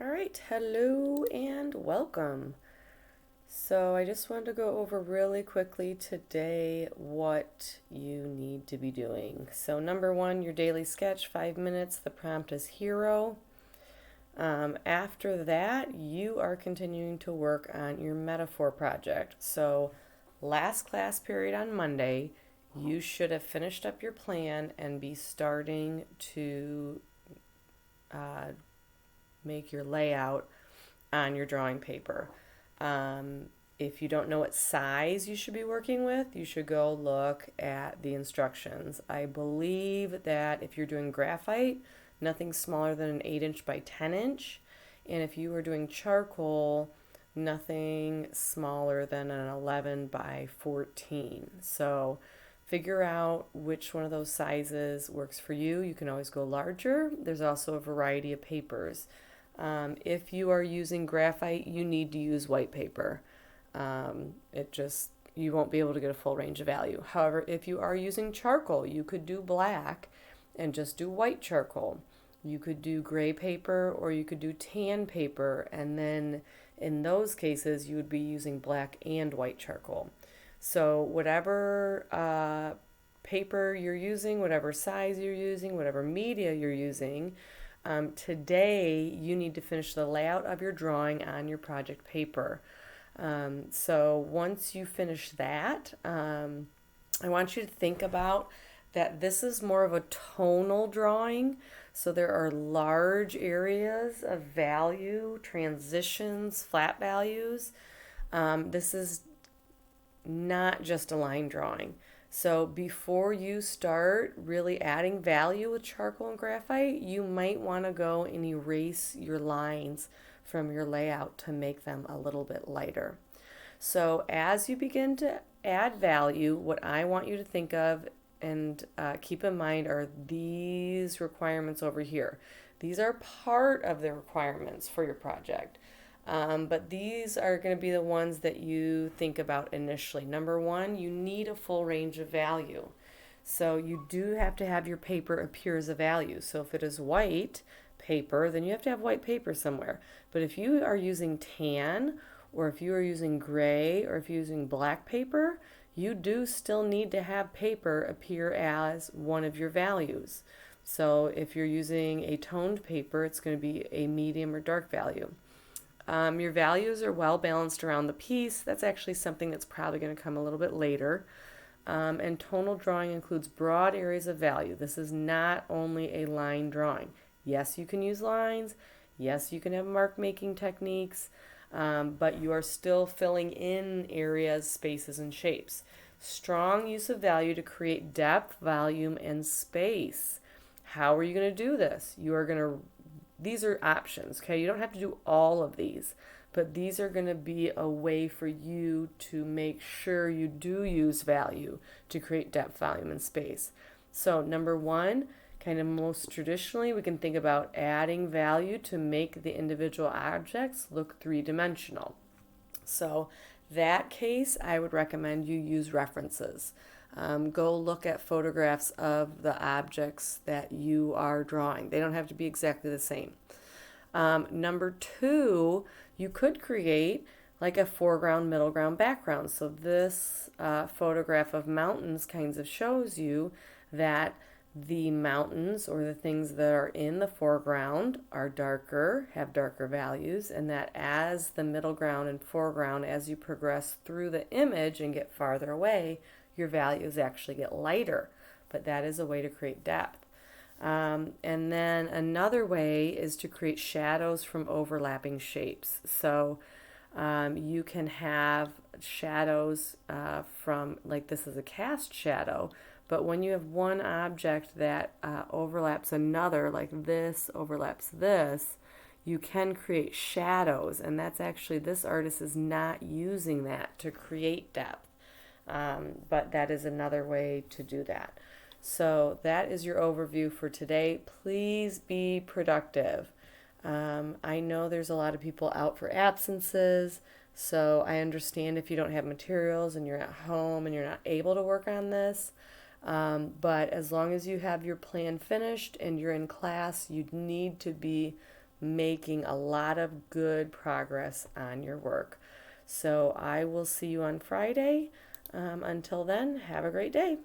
All right, hello and welcome. So, I just wanted to go over really quickly today what you need to be doing. So, number one, your daily sketch, 5 minutes. The prompt is hero. After that, you are continuing to work on your metaphor project. So, last class period on Monday, you should have finished up your plan and be starting to uh, make your layout on your drawing paper. Um, if you don't know what size you should be working with, you should go look at the instructions. I believe that if you're doing graphite, nothing smaller than an 8 inch by 10 inch. And if you are doing charcoal, nothing smaller than an 11 by 14. So figure out which one of those sizes works for you. You can always go larger. There's also a variety of papers. If you are using graphite, you need to use white paper. You won't be able to get a full range of value. However, if you are using charcoal, you could do black and just do white charcoal. You could do gray paper or you could do tan paper, and then in those cases, you would be using black and white charcoal. So, whatever paper you're using, whatever size you're using, whatever media you're using, today, you need to finish the layout of your drawing on your project paper. So once you finish that, I want you to think about that this is more of a tonal drawing. So there are large areas of value, transitions, flat values. This is not just a line drawing. So before you start really adding value with charcoal and graphite, you might want to go and erase your lines from your layout to make them a little bit lighter. So as you begin to add value, what I want you to think of and keep in mind are these requirements over here. These are part of the requirements for your project. But these are going to be the ones that you think about initially. Number one, you need a full range of value. So you do have to have your paper appear as a value. So if it is white paper, then you have to have white paper somewhere. But if you are using tan, or if you are using gray, or if you're using black paper, you do still need to have paper appear as one of your values. So if you're using a toned paper, it's going to be a medium or dark value. Your values are well balanced around the piece. That's actually something that's probably going to come a little bit later. And tonal drawing includes broad areas of value. This is not only a line drawing. Yes, you can use lines. Yes, you can have mark making techniques, but you are still filling in areas, spaces, and shapes. Strong use of value to create depth, volume, and space. How are you going to do this? These are options, okay? You don't have to do all of these, but these are going to be a way for you to make sure you do use value to create depth, volume, and space. So, number one, kind of most traditionally, we can think about adding value to make the individual objects look three-dimensional. So, that case, I would recommend you use references. Go look at photographs of the objects that you are drawing. They don't have to be exactly the same. Number two, you could create like a foreground, middle ground, background. So this photograph of mountains kinds of shows you that the mountains or the things that are in the foreground are darker, have darker values, and that as the middle ground and foreground, as you progress through the image and get farther away, your values actually get lighter. But that is a way to create depth. And then another way is to create shadows from overlapping shapes. So you can have shadows from, like this is a cast shadow, but when you have one object that overlaps another, like this overlaps this, you can create shadows, and that's actually, this artist is not using that to create depth. But that is another way to do that. So that is your overview for today. Please be productive. I know there's a lot of people out for absences, so I understand if you don't have materials and you're at home and you're not able to work on this. But as long as you have your plan finished and you're in class, you need to be making a lot of good progress on your work. So I will see you on Friday. Until then, have a great day.